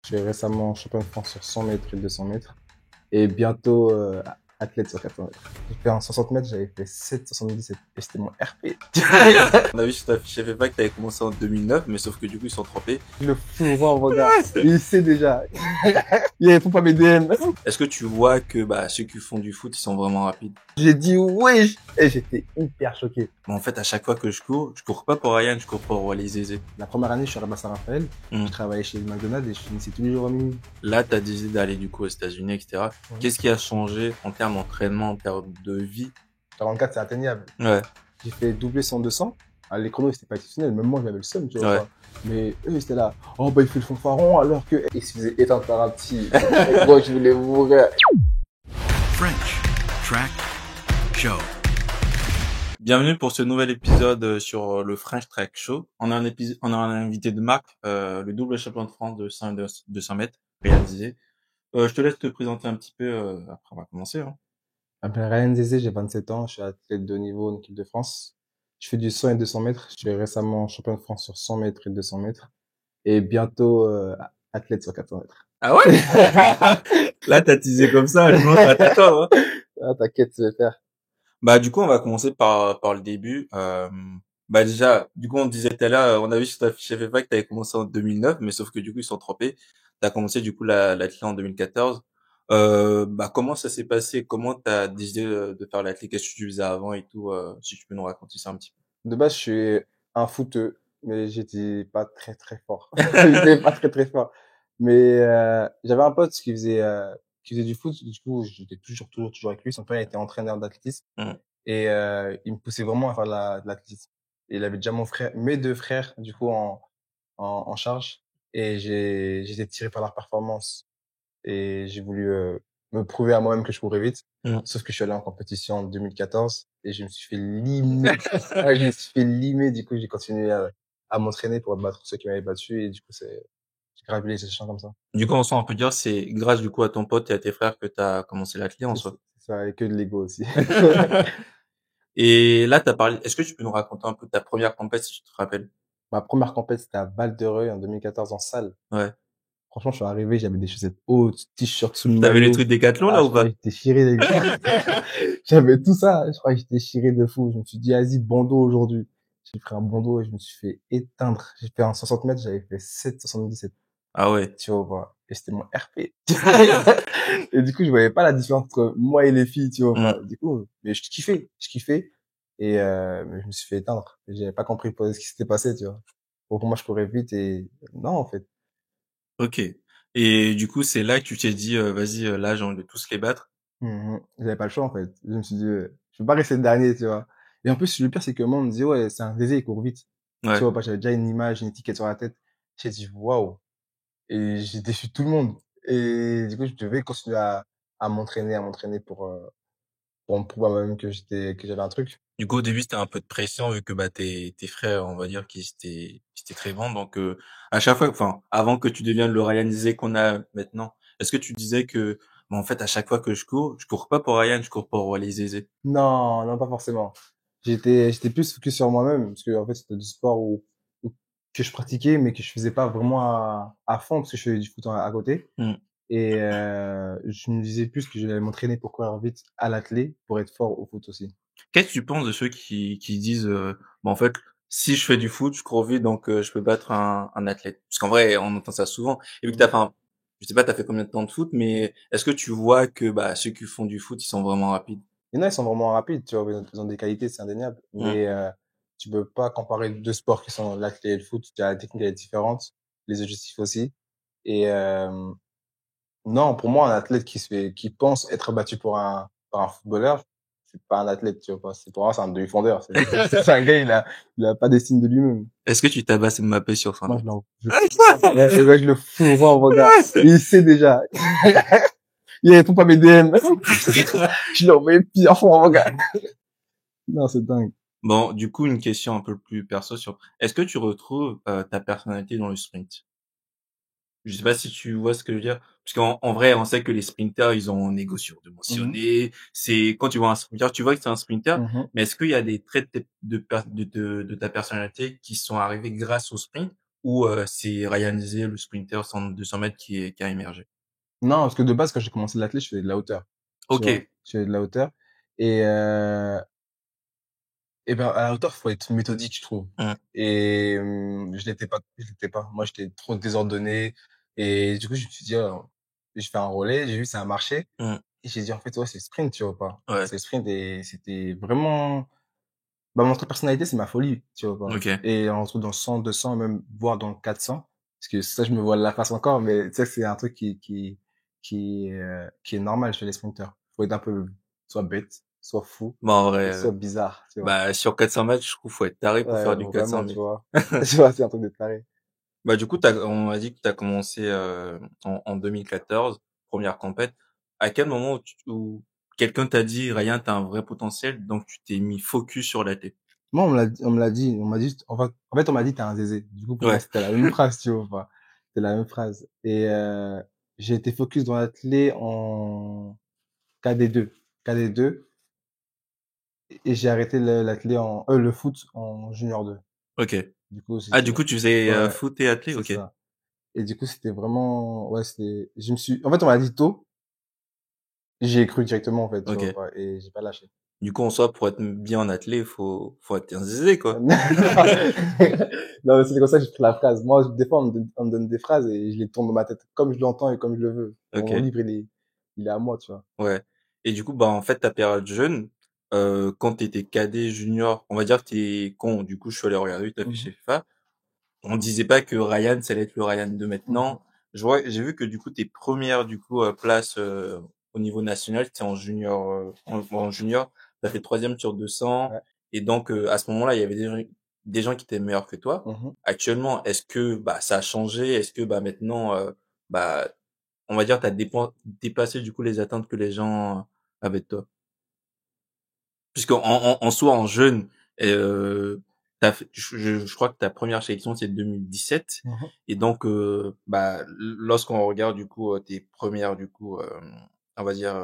Je suis récemment champion de France sur 100 mètres et 200 mètres. Et bientôt athlète sur 400 mètres. J'ai fait en 60 mètres, j'avais fait 7,77. Et c'était mon RP. On a vu sur ta fiche FFA que t'avais commencé en 2009, mais sauf que du coup, ils sont trompés. Le fou voir mon gars. Il sait déjà. Il répond pas mes DM. Est-ce que tu vois que ceux qui font du foot, ils sont vraiment rapides? J'ai dit oui. Et j'étais hyper choqué. En fait, à chaque fois que je cours pas pour Ryan, je cours pour Wally Zézé. La première année, je suis à la Saint-Raphaël. Je travaillais chez McDonald's et je finissais tous les jours à minuit. Là, t'as décidé d'aller du coup aux États-Unis, etc. Ouais. Qu'est-ce qui a changé en termes d'entraînement, en termes de vie? 44, c'est atteignable. Ouais. J'ai fait doubler 100-200. Les chronos, c'était pas exceptionnel. Même moi, j'avais le seum, tu vois. Ouais. Quoi. Mais eux, ils étaient là. Oh, bah, il fait le fanfaron alors que. Il se faisait éteindre par un petit. Moi, je voulais mourir. French Track Show. Bienvenue pour ce nouvel épisode sur le French Track Show. On a un invité de marque, le double champion de France de 100 et 200 mètres, Ryan Zézé. Je te laisse te présenter un petit peu, après on va commencer. Hein. Je m'appelle Ryan Zézé, j'ai 27 ans, je suis athlète de haut niveau en équipe de France. Je fais du 100 et 200 mètres. Je suis récemment champion de France sur 100 mètres et 200 mètres. Et bientôt athlète sur 400 mètres. Ah ouais? Là, t'as teasé comme ça, je pense à t'attendre. Hein. Ah, t'inquiète, tu vas faire. Du coup, on va commencer par le début. Déjà, du coup, on disait tout à l'heure, on a vu sur ta fiche FFA que t'avais commencé en 2009, mais sauf que du coup, ils sont trompés. T'as commencé du coup l'athlète en 2014. Comment ça s'est passé? Comment t'as décidé de faire l'athlète? Qu'est-ce que tu faisais avant et tout? Si tu peux nous raconter ça un petit De base, je suis un footeux, mais j'étais pas très très fort. J'étais pas très très fort. Mais j'avais un pote qui faisait du foot. Du coup, j'étais toujours avec lui. Son père était entraîneur d'athlétisme. peu. Et il me poussait vraiment à faire de l'athlétisme. Et il avait déjà mes deux frères, du coup, en charge. Et j'étais tiré par leur performance. Et j'ai voulu me prouver à moi-même que je courais vite. Mm. Sauf que je suis allé en compétition en 2014 et je me suis fait limer. Ouais, je me suis fait limer. Du coup, j'ai continué à m'entraîner pour battre ceux qui m'avaient battu. Et du coup, j'ai gravi les échelons comme ça. Du coup, en soi, on peut dire c'est grâce du coup à ton pote et à tes frères que t'as commencé l'athlète en soi. C'est ça, et que de l'ego aussi. Et là, t'as parlé. Est-ce que tu peux nous raconter un peu ta première compète si tu te rappelles? Ma première compète, c'était à Val-de-Reuil en 2014 en salle. Ouais. Franchement, je suis arrivé, j'avais des chaussettes hautes, t-shirt sous le T'avais les maillot. trucs Décathlon Ah, là je ou pas? croyais que j'étais chiré, les gars. J'avais tout ça. Je croyais que j'étais chiré de fou. Je me suis dit, vas-y, bandeau aujourd'hui. J'ai pris un bandeau et je me suis fait éteindre. J'ai fait en 60 mètres, j'avais fait 7,77. Ah ouais. Tu vois. Et c'était mon RP. Et du coup, je voyais pas la différence entre moi et les filles, tu vois. Mm. Du coup, mais je kiffais. Et mais je me suis fait éteindre. J'avais pas compris ce qui s'était passé, tu vois. Pour moi, je courais vite et non, en fait. Ok. Et du coup, c'est là que tu t'es dit, vas-y, là, j'ai envie de tous les battre. J'avais pas le choix, en fait. Je me suis dit, je peux pas rester le dernier, tu vois. Et en plus, le pire, c'est que moi, on me disait, ouais, c'est un Zézé, il court vite. Tu Ouais. vois, pas, j'avais déjà une image, une étiquette sur la tête. J'ai dit, waouh. Et j'ai déçu tout le monde. Et du coup, je devais continuer à m'entraîner pour me prouver à moi-même que j'avais un truc. Du coup, au début, c'était un peu de pression vu que tes frères, on va dire qu'ils étaient très bons. Donc, à chaque fois, enfin, avant que tu deviennes le Ryan Zé qu'on a maintenant, est-ce que tu disais que, en fait, à chaque fois que je cours pas pour Ryan, je cours pour Wally Zézé. Non, non, pas forcément. J'étais plus focus sur moi-même, parce que, en fait, c'était du sport que je pratiquais, mais que je faisais pas vraiment à fond, parce que je faisais du foot à côté. Mm. Et je me disais plus que j'allais m'entraîner pour courir vite à l'athlé, pour être fort au foot aussi. Qu'est-ce que tu penses de ceux qui disent, en fait, si je fais du foot, je cours vite, donc je peux battre un athlète. Parce qu'en vrai, on entend ça souvent. Et vu que je sais pas, t'as fait combien de temps de foot, mais est-ce que tu vois que ceux qui font du foot, ils sont vraiment rapides? Il y en a, ils sont vraiment rapides, tu vois, ils ont des qualités, c'est indéniable. Mm. Mais tu peux pas comparer deux sports qui sont l'athlé et le foot. La technique elle est différente, les objectifs aussi. Et non, pour moi, un athlète qui pense être battu par un footballeur, c'est pas un athlète, tu vois. Pour moi, c'est un demi-fondeur. C'est un gars, il a pas d'estime de lui-même. Est-ce que tu tabasses Mbappé sur 100 Moi, mètres? je le fous voir, mon gars. Il sait déjà. Il répond pas mes DM. Je l'ai envoyé plusieurs fois, mon gars. Non, c'est dingue. Bon, du coup, une question un peu plus perso sur, est-ce que tu retrouves ta personnalité dans le sprint? Je sais pas si tu vois ce que je veux dire. Parce en vrai, on sait que les sprinters, ils ont un ego Mhm. surdimensionné. C'est, quand tu vois un sprinter, tu vois que c'est un sprinter. Mhm. Mais est-ce qu'il y a des traits de ta personnalité qui sont arrivés grâce au sprint? ou c'est Ryan Zé, le sprinter 200 mètres qui a émergé? Non, parce que de base, quand j'ai commencé l'athlète, je faisais de la hauteur. Tu vois? OK. Je faisais de la hauteur. Et, euh, et ben, à la hauteur, faut être méthodique, je trouve. Mmh, Et je l'étais pas. Je l'étais pas. Moi, j'étais trop désordonné. Et du coup, je me suis dit, oh, je fais un relais. J'ai vu ça a marché. mmh, Et j'ai dit, en fait, ouais, c'est le sprint, tu vois pas. ouais, C'est le sprint et c'était vraiment. Bah, mon trait de personnalité, c'est ma folie, tu vois pas. OK. Et on retrouve dans 100, 200, même voire dans 400. Parce que ça, je me vois la face encore, mais tu sais, c'est un truc qui est normal chez les sprinteurs. Faut être un peu, soit bête, soit fou, Bah, en vrai, et soit bizarre, tu vois. bah, sur 400 mètres, je trouve faut être taré pour Ouais, faire du bon, 400 vraiment, tu 000. vois. Tu vois, c'est un truc de taré. Bah, du coup, on m'a dit que tu as commencé en 2014, première compète. À quel moment où quelqu'un t'a dit, Ryan, t'as un vrai potentiel, donc tu t'es mis focus sur la télé? Moi, on m'a dit, en fait, on m'a dit, t'es un zézé. Du coup, pour moi, Ouais, c'était la même phrase, tu vois pas. C'était la même phrase. Et, j'ai été focus dans l'athlé en KD2. KD2. Et j'ai arrêté le foot en junior 2. ok. Du coup, Ah, c'était, du coup, tu faisais ouais, foot et athlé, c'est ok, ça. Et du coup, c'était vraiment, ouais, en fait, on m'a dit tôt, j'y ai cru directement, en fait, tu vois, ok. pas, et j'ai pas lâché. Du coup, en soi, pour être bien en athlé, faut être un zélé, quoi. Non, mais c'est comme ça que j'ai pris la phrase. Moi, des fois, on me donne des phrases et je les tourne dans ma tête comme je l'entends et comme je le veux. Mon Ok, livre, il est à moi, tu vois. ouais. Et du coup, bah, en fait, ta période jeune, quand t'étais cadet, junior, on va dire que t'es con, du coup, je suis allé regarder ta fiche Mhm, FIFA. On disait pas que Ryan, ça allait être le Ryan de mhm, maintenant. J'ai vu que du coup tes premières du coup places au niveau national, c'était en junior, en junior, t'as fait troisième sur 200 ouais, et donc à ce moment-là, il y avait des gens qui étaient meilleurs que toi. mhm. Actuellement, est-ce que bah ça a changé? Est-ce que bah maintenant bah on va dire t'as dépassé du coup les attentes que les gens avaient de toi? Puisqu'en en soi, en jeune, je crois que ta première sélection, c'est 2017. Mhm. Et donc, bah, lorsqu'on regarde, du coup, tes premières, du coup, on va dire,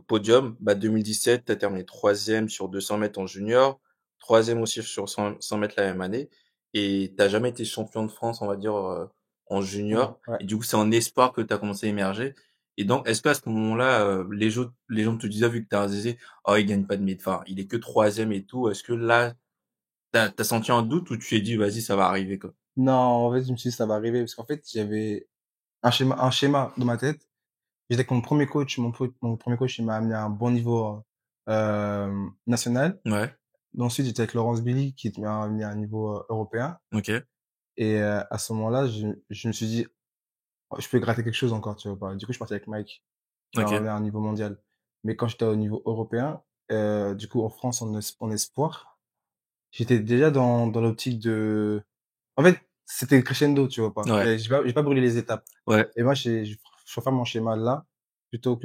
podium, bah, 2017, tu as terminé troisième sur 200 mètres en junior, troisième aussi sur 100 mètres la même année. Et t'as jamais été champion de France, on va dire, en Non, junior. ouais. Et du coup, c'est en espoir que tu as commencé à émerger. Et donc, est-ce qu'à ce moment-là, les gens te disaient, vu que t'as un zézé, oh, il gagne pas de médaille. Enfin, il est que troisième et tout. Est-ce que là, t'as senti un doute ou tu t'es dit, vas-y, ça va arriver, quoi? Non, en fait, je me suis dit, ça va arriver parce qu'en fait, j'avais un schéma dans ma tête. J'étais avec mon premier coach. Mon premier coach, il m'a amené à un bon niveau national. Ouais. Ensuite, j'étais avec Laurence Billy qui m'a amené à un niveau européen. Ok. Et à ce moment-là, je me suis dit, oh, je peux gratter quelque chose encore, tu vois pas. Du coup, je suis parti avec Mike qui m'a Ok. ramené à un niveau mondial. Mais quand j'étais au niveau européen, du coup, en France, en espoir, j'étais déjà dans l'optique de... En fait, c'était crescendo, tu vois pas. Ouais. J'ai pas brûlé les étapes. Ouais. Et moi, je préfère mon schéma là, plutôt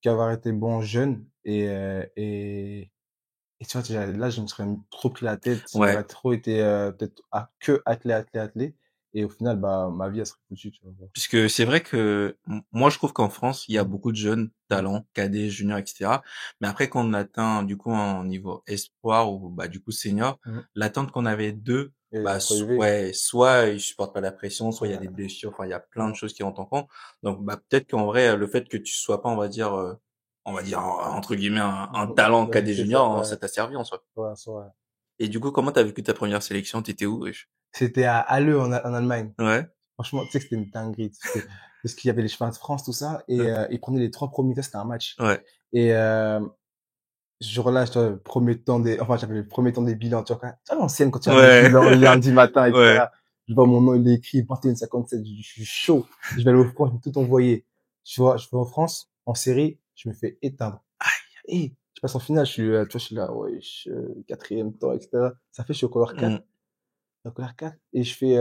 qu'avoir été bon jeune. Et tu vois, là, je me serais trop pris la tête. Ouais. J'aurais trop été peut-être que attelé. Et au final, bah, ma vie, elle serait foutue, tu vois. Puisque c'est vrai que moi je trouve qu'en France il y a Mhm, beaucoup de jeunes mhm, talents, cadets, juniors, etc. Mais après quand on atteint du coup un niveau espoir ou bah du coup senior, mhm. l'attente qu'on avait d'eux, Et bah trop élevé. ouais, soit ils supportent pas la pression, soit il y a des Ouais, blessures, enfin il y a plein de ouais. choses qui rentrent en compte. Donc bah peut-être qu'en vrai le fait que tu sois pas on va dire entre guillemets un talent Ouais, cadet c'est ça, junior, hein, ouais. ça t'a servi en soi. Ouais, c'est vrai. Et du coup comment t'as vécu ta première sélection? T'étais où, wesh? C'était à Halle en Allemagne. Ouais, Franchement, tu sais que c'était une dinguerie. Parce qu'il y avait les chemins de France, tout ça. Et ouais, ils prenaient les 3 premiers. Ça, c'était un match. ouais, Et ce jour-là, je le premier temps enfin, j'avais le premier temps des bilans. Tu vois, à l'ancienne, quand tu as le ouais, bilan le lundi matin, ouais. etc. Je vois mon nom, il est écrit 21,57. Je suis chaud. Je vais aller au France, je vais tout envoyer. Tu vois, je vais en France, en série, je me fais éteindre. Et je passe en finale, tu vois, je suis là, ouais, quatrième temps, etc. Ça fait, je suis au couloir 4. Mm. Donc, couloir 4. Et je fais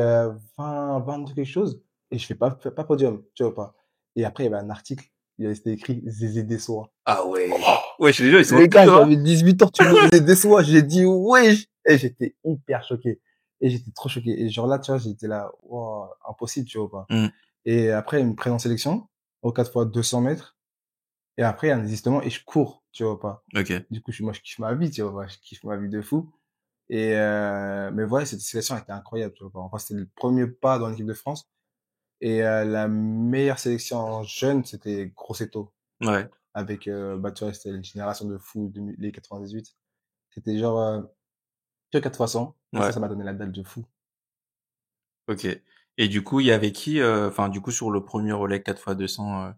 22 quelque chose. Et je fais pas podium, tu vois pas. Et après, il y avait un article, c'était écrit Zézé Dessoa. Ah ouais. Wesh, les gens, ils sont Les gars, durs, hein. j'avais 18 ans, tu me faisais des soins. J'ai dit, wesh. Et j'étais hyper choqué. Et j'étais trop choqué. Et genre là, tu vois, j'étais là, wow, impossible, tu vois pas. Mm. Et après, ils me prennent en sélection, au 4 fois 200 mètres. Et après, il y a un désistement et je cours, tu vois pas. Ok. Du coup, moi, je kiffe ma vie, tu vois pas. Je kiffe ma vie de fou. Mais voilà, cette sélection a été incroyable, tu vois. Enfin, c'était le premier pas dans l'équipe de France. La meilleure sélection en jeune, c'était Grosseto. Ouais. Avec, bah, tu vois, c'était une génération de fous, les 98. C'était genre, que 4x100. Et Ouais. ça m'a donné la dalle de fou. Ok. Et du coup, il y avait qui, enfin, du coup, sur le premier relais 4x200,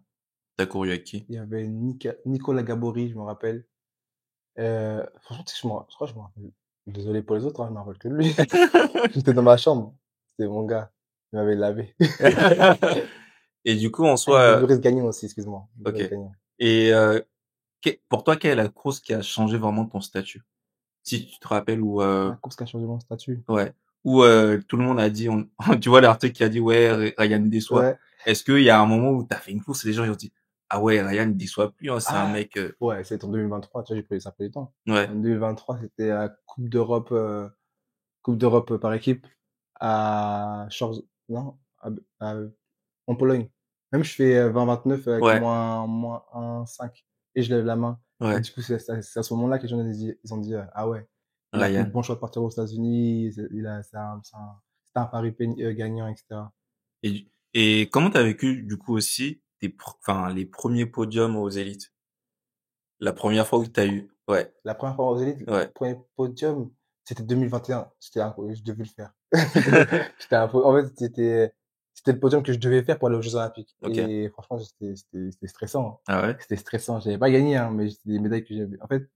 t'as couru avec qui? Il y avait Nicolas Gabory, je me rappelle. Franchement, tu sais, je crois que je me rappelle. Désolé pour les autres, hein, je me rappelle que de lui. J'étais dans ma chambre. C'était mon gars. Il m'avait lavé. Et du coup, en Il y avait soi, Boris Gagnon aussi, excuse-moi. ok. Boris Gagnon. Et pour toi, quelle est la course qui a changé vraiment ton statut? Si tu te rappelles, ou La course qui a changé mon statut. ouais, ou tout le monde a dit, tu vois l'article qui a dit ouais, Ryan déçoit. Ouais. Est-ce qu'il y a un moment où t'as fait une course et les gens ils ont dit ah ouais, Ryan il déçoit plus, hein, c'est un Ah, mec ouais, c'était en 2023, tu vois, ça a pris du temps. ouais, En 2023, c'était la Coupe d'Europe par équipe à non, à- en Pologne. Même je fais 20-29 avec ouais, moins 1,5 et je lève la main. Et ouais, du coup, c'est à ce moment-là que les gens ils ont dit, ah ouais, il a fait le Ryan. bon choix de partir aux États-Unis, c'est un pari gagnant, etc. Et comment t'as vécu du coup aussi enfin les premiers podiums aux élites? La première fois où t'as eu, ouais, La première fois aux élites, le ouais, premier podium, c'était 2021. Je devais le faire. J'étais en fait, c'était le podium que je devais faire pour aller aux Jeux Olympiques. ok, Et franchement, c'était stressant, hein. ah ouais, C'était stressant. J'avais pas gagné, hein, mais c'était des médailles que j'avais. En fait,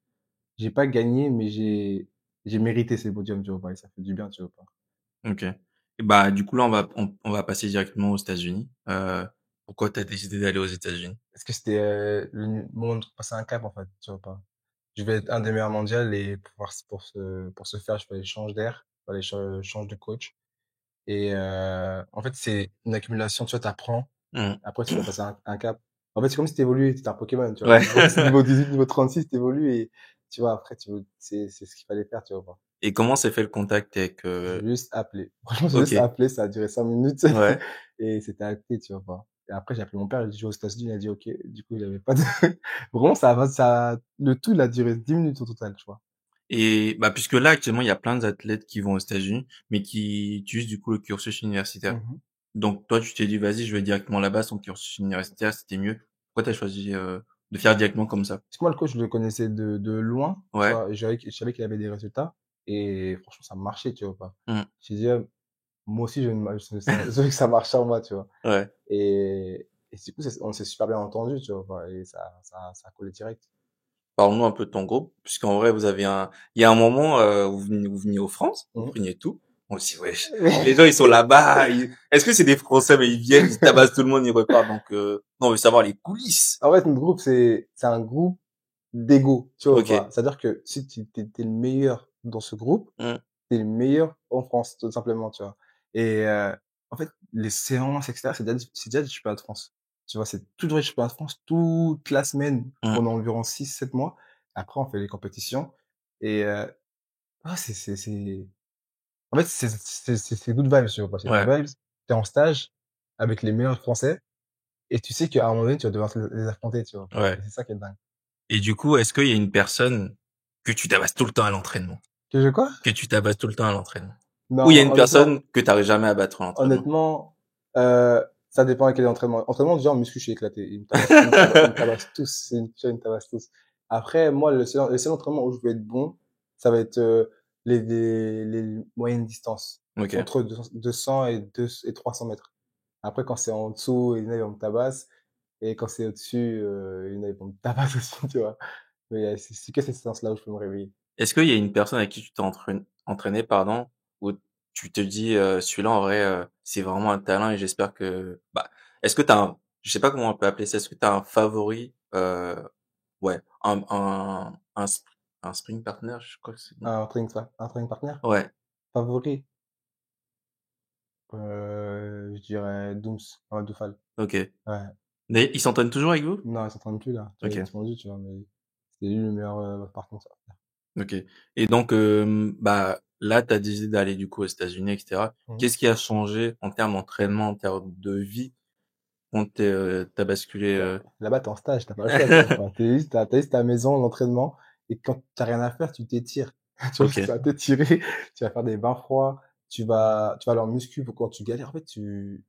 j'ai pas gagné, mais j'ai mérité ces podiums, tu vois. Et ça fait du bien, tu vois pas. ok. Et bah du coup là on va passer directement aux États-Unis. Pourquoi t'as décidé d'aller aux États-Unis? Parce que c'était le moment de passer un cap, en fait, tu vois pas. Je vais être un des meilleurs mondiaux et pour ce faire, je fallait changer d'air, il fallait changer de coach. En fait, c'est une accumulation, tu vois, t'apprends. Hmm. Après, tu dois passer un cap. En fait, c'est comme si t'évoluais, t'étais un Pokémon, tu vois. Ouais. Niveau 18, niveau 36, t'évolues et, tu vois, après, c'est ce qu'il fallait faire, tu vois. Et comment s'est fait le contact avec J'ai juste appelé. Franchement, j'ai juste ok, appelé, ça a duré 5 minutes. ouais. Et c'était acté, tu vois pas. Et après, j'ai appelé mon père, il a dit, je vais aux États-Unis, il a dit, OK. Du coup, il avait pas de, vraiment, le tout, il a duré 10 minutes au total, tu vois. Et bah puisque là actuellement il y a plein d'athlètes qui vont aux États-Unis, mais qui utilisent du coup le cursus universitaire. Mhm. Donc toi tu t'es dit vas-y je vais directement là-bas, son cursus universitaire c'était mieux. Pourquoi t'as choisi de faire directement comme ça? Parce que moi, le coach, je le connaissais de loin, tu Ouais. vois. Et je savais qu'il avait des résultats. Et franchement, ça marchait, tu vois pas. Hmm. J'ai dit, moi aussi, je veux que ça marche en moi, tu vois. Ouais. Et du coup, on s'est super bien entendu, tu vois pas. Et ça a collé direct. Parle-nous un peu de ton groupe, puisqu'en vrai vous avez il y a un moment où vous veniez aux France, vous Mhm. preniez tout. On se dit wesh, les gens ils sont là-bas. Est-ce que c'est des Français mais ils viennent, ils tabassent tout le monde, ils repartent. Donc non, on veut savoir les coulisses. En fait, notre groupe, c'est un groupe d'ego, tu vois Ok. pas. C'est-à-dire que si t'es le meilleur dans ce groupe, Hmm. t'es le meilleur en France, tout simplement, tu vois. En fait, les séances, etc., c'est déjà du championnat de France. Tu vois, c'est toujours du championnat de France toute la semaine Hmm. pendant environ 6-7 mois. Après, on fait les compétitions. Et, ah, en fait, c'est good vibes, tu vois pas. C'est good Ouais. vibes. T'es en stage avec les meilleurs Français et tu sais qu'à un moment donné, tu vas devoir les affronter, tu vois pas. Ouais. Et c'est ça qui est dingue. Et du coup, est-ce qu'il y a une personne que tu tabasses tout le temps à l'entraînement? Que je quoi? Que tu tabasses tout le temps à l'entraînement? Ou il y a Non, une honnêtement, personne que t'arrives jamais à battre à l'entraînement? honnêtement, ça dépend à quel entraînement. Entraînement, déjà, en muscu, je suis éclaté. Ils me tabassent tous. Ils me tabassent tous. Après, moi, le seul entraînement où je vais être bon, ça va être les moyennes distances. Ok. Entre 200 et 300 mètres. Après, quand c'est en dessous, il y en a, ils vont me tabasser. Et quand c'est au-dessus, il y en a, ils vont me tabasser aussi, tu vois. Mais c'est que cette séance-là où je peux me réveiller. Est-ce qu'il y a une personne avec qui tu t'es entraîné, pardon, où tu te dis, celui-là, en vrai, c'est vraiment un talent et j'espère que, bah, est-ce que je sais pas comment on peut appeler ça, est-ce que t'as un favori, ouais, un spring partner, je crois que c'est bon. Un training partner Ouais. favori. Je dirais Doufal. Ok. Ouais. Mais il s'entraîne toujours avec vous? Non, ils s'entraînent plus là. Tu vois, il est Ok. suspendu, tu vois, mais c'est lui le meilleur partant. Ça. Ok. Et donc, bah, là, t'as décidé d'aller du coup aux États-Unis, etc. Mhm. Qu'est-ce qui a changé en termes d'entraînement, en termes de vie, quand t'as basculé Bah, là-bas, t'es en stage, t'as pas le choix, tu vois. T'as juste ta maison, l'entraînement, et quand t'as rien à faire, tu t'étires. Tu vois, Ok. ça va t'étirer, tu vas faire des bains froids, tu vas aller en muscu pour quand tu galères. En fait, tu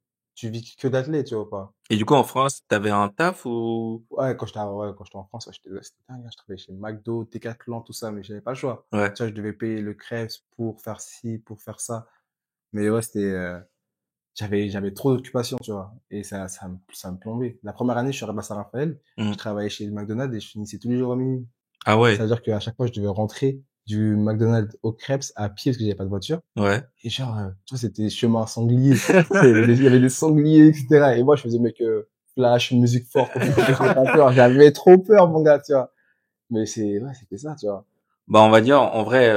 vis que d'athlète, tu vois pas. Et du coup, en France, t'avais un taf ou? Ouais, quand j'étais en France, ouais, c'était dingue, hein. Je travaillais chez McDo, Decathlon, tout ça, mais j'avais pas le choix. Ouais. Tu vois, je devais payer le crève pour faire ci, pour faire ça. Mais ouais, j'avais trop d'occupations, tu vois. Et ça me plombait. La première année, je suis arrivé à Saint-Raphaël, je Hmm. travaillais chez le McDonald's et je finissais tous les jours à minuit. Ah ouais. C'est-à-dire qu'à chaque fois, je devais rentrer du McDonald's au Crêpes à pied parce que j'avais pas de voiture. Ouais. Et genre, tu vois, c'était chemin sanglier. Il y avait des sangliers, etc. Et moi, je faisais, mec, flash, musique forte pour que je fasse pas peur. J'avais trop peur, mon gars, tu vois. Mais ouais, c'était ça, tu vois. Bah, on va dire, en vrai,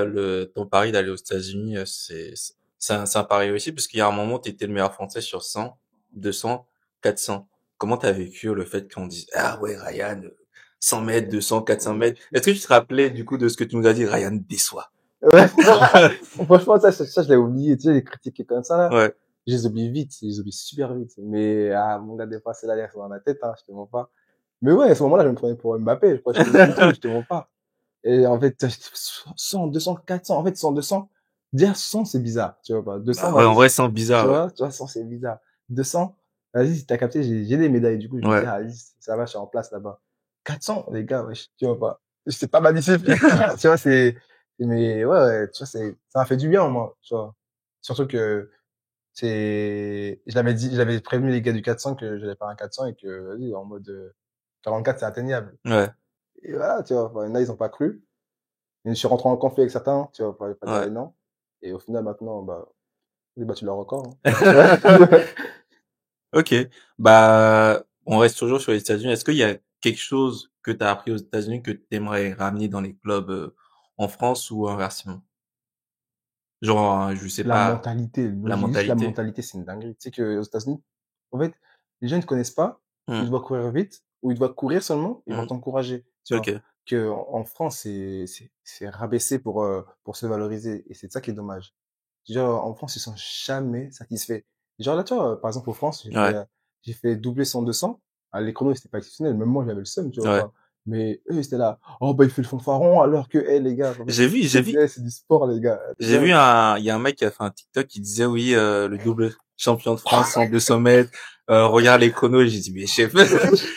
ton pari d'aller aux États-Unis, c'est un pari aussi, parce qu'il y a un moment, t'étais le meilleur français sur 100, 200, 400. Comment t'as vécu le fait qu'on dise, ah ouais, Ryan, 100 mètres, 200, 400 mètres. Est-ce que tu te rappelais, du coup, de ce que tu nous as dit, Ryan déçoit? Ouais. Franchement, ça, je l'ai oublié. Tu sais, les critiques comme ça, là. Ouais. Je les oublie vite. Je les oublie super vite. Mais, mon gars, des fois, c'est l'alerte dans la tête, hein. Je te mens pas. Mais ouais, à ce moment-là, je me prenais pour Mbappé. Je crois que j'étais tout, je te mens pas. Et en fait, 100, 200, 400. En fait, 100, 200. Dire 100, c'est bizarre. Tu vois pas. 200, Bah ouais, en vas-y. vrai, c'est Tu bizarre, ouais. vois, 100, c'est bizarre. 200, vas-y, si t'as capté, j'ai des médailles. Du coup, je me dis, Ouais. ah, vas-y, ça va, je suis en place là-bas. 400, les gars, wesh, tu vois pas. C'est pas ma discipline. Tu vois, mais ouais, tu vois, ça m'a fait du bien, moi, tu vois. Surtout que je l'avais prévenu les gars du 400 que j'allais faire un 400 et que, vas-y, en mode, 44, c'est atteignable. Ouais. Et voilà, tu vois, enfin, il y en a, ils ont pas cru. Et je suis rentré en conflit avec certains, tu vois, pour pas dire Ouais. les noms. Et au final, maintenant, bah, j'ai battu leur record, hein. Ok. Bah, on reste toujours sur les États-Unis. Est-ce qu'il y a quelque chose que tu as appris aux États-Unis que tu aimerais ramener dans les clubs en France ou inversement? Genre, je sais La pas, mentalité, la juste la mentalité. mentalité, c'est une dinguerie. Tu sais qu'aux États-Unis, en fait, les gens ne te connaissent pas, ils Hmm. doivent courir vite, ou ils doivent courir seulement, ils vont Hmm. t'encourager, tu vois. Ok. Que en France, c'est rabaissé pour se valoriser, et c'est ça qui est dommage. Genre, en France, ils sont jamais satisfaits. Genre là, tu vois, par exemple, en France, Ouais. j'ai fait doubler 100, 200. Ah, les chronos, c'était pas exceptionnel. Même moi, j'avais le seum, tu vois Ouais. pas. Mais eux, ils étaient là. Oh, bah, il fait le fanfaron, alors que, les gars, en fait, J'ai vu, j'ai vu, c'est du sport, les gars. Tu j'ai vois. vu il y a un mec qui a fait un TikTok qui disait oui, le double champion de France en 200 mètres, regarde les chronos. Et j'ai dit, mais chef,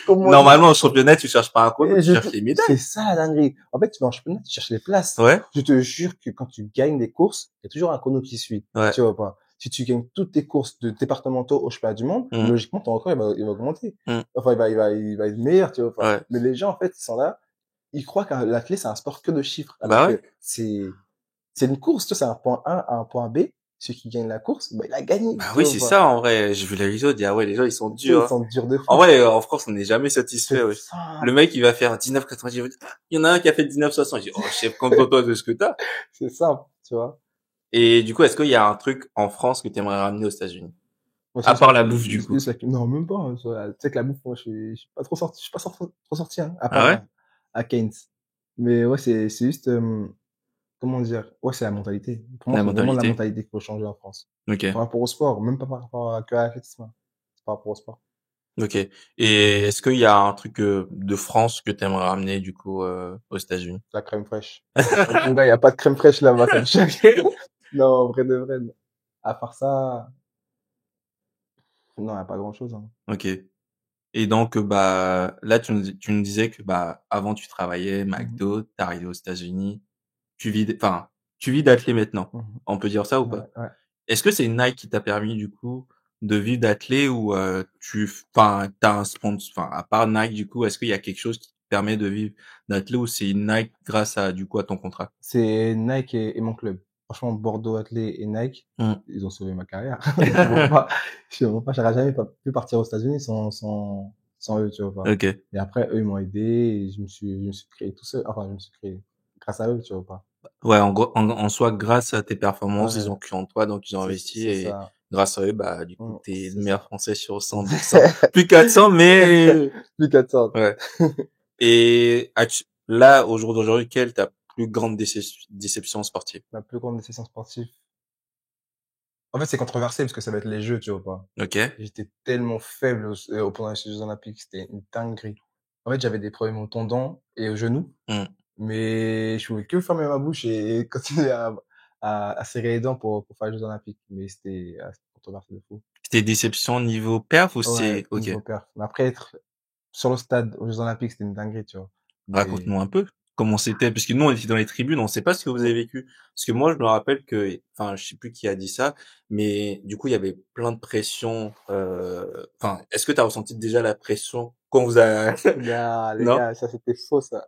Comment tu normalement, au championnat, tu cherches pas un chrono, Et tu cherches les c'est médailles. ça la dinguerie. En fait, tu vas en championnat, tu cherches les places. Ouais. Je te jure que quand tu gagnes des courses, il y a toujours un chrono qui suit. Ouais. Tu vois pas. Si tu gagnes toutes tes courses de départementaux au championnat du monde, Hmm. logiquement, ton record, il va augmenter. Hmm. Enfin, il va être meilleur, tu vois pas. Ouais. Mais les gens, en fait, ils sont là, ils croient que l'athlète, c'est un sport que de chiffres. Alors Bah ouais. que c'est une course, tu vois, c'est un point A à un point B. Celui qui gagne la course, bah, il a gagné, Bah tu oui, vois c'est pas. ça, en vrai. J'ai vu les réseaux, dire, ah ouais, les gens, ils sont Tu sais, durs, ils hein. sont durs de En fou. vrai, en France, on n'est jamais satisfait, C'est ouais. Le simple. mec, il va faire 19,90. Il y en a un qui a fait 19,60. Je dis, oh, chef, contente-toi de ce que t'as. C'est simple, tu vois. Et du coup, est-ce qu'il y a un truc en France que tu aimerais ramener aux États-Unis? Moi, À part la bouffe, du coup. non, même pas, hein, tu vois. Tu sais que la bouffe, moi, je suis pas trop sorti, je suis pas trop sorti, hein, à Ah part ouais? à Keynes. Mais ouais, c'est juste, comment dire? Ouais, c'est la mentalité. Pour moi, La c'est vraiment la mentalité. mentalité qu'il faut changer en France. Ok. Par rapport au sport, même pas par rapport à l'athlétisme, hein. C'est par rapport au sport. Ok. Et est-ce qu'il y a un truc de France que tu aimerais ramener, du coup, aux États-Unis? La crème fraîche. Mon gars, il y a pas de crème fraîche là-bas, ça me choque. Non, en vrai de vrai, non. À part ça, non, il y a pas grand-chose, hein. Ok. Et donc, bah, là, tu nous disais que, bah, avant, tu travaillais Mhm. McDo, t'es arrivé aux États-Unis, enfin, tu vis d'athlé maintenant. Mhm. On peut dire ça ou Ouais, pas? ouais. Est-ce que c'est Nike qui t'a permis, du coup, de vivre d'athlé ou, enfin, t'as un sponsor, enfin, à part Nike, du coup, est-ce qu'il y a quelque chose qui te permet de vivre d'athlé ou c'est Nike grâce à, du coup, à ton contrat? C'est Nike et mon club. Franchement, Bordeaux Athlé et Nike, Hmm. ils ont sauvé ma carrière. Je te mens pas. Je te mens pas. J'aurais jamais pu partir aux États-Unis sans eux, tu vois pas. Ok. Et après, eux, ils m'ont aidé et je me suis créé tout seul. Enfin, je me suis créé grâce à eux, tu vois pas. Ouais, en gros, en soi, grâce à tes performances, ils Ouais, ont cru en toi, donc ils ont investi c'est et ça. grâce à eux, bah, du coup, t'es le C'est meilleur ça. français sur 100, 200. Plus 400, mais Plus 400. ouais. Et là, au jour d'aujourd'hui, quelle est ta plus grande déception sportive? Ma plus grande décision sportive. En fait, c'est controversé parce que ça va être les jeux, tu vois pas. Ok. J'étais tellement faible pendant les Jeux Olympiques, c'était une dinguerie. En fait, j'avais des problèmes au tendon et au genou. Hmm. Mais je pouvais que fermer ma bouche et continuer à serrer les dents pour faire les Jeux Olympiques. Mais c'était controversé de fou. C'était déception niveau perf ou Ouais, c'est... Ok. niveau perf. Mais après, être sur le stade aux Jeux Olympiques, c'était une dinguerie, tu vois. Mais, Raconte-nous un peu comment c'était, parce que nous, on était dans les tribunes, on sait pas ce que vous avez vécu. Parce que moi, je me rappelle que, enfin, je sais plus qui a dit ça, mais du coup, il y avait plein de pression. Enfin, est-ce que tu as ressenti déjà la pression quand vous a... les Non? gars, ça c'était faux, ça.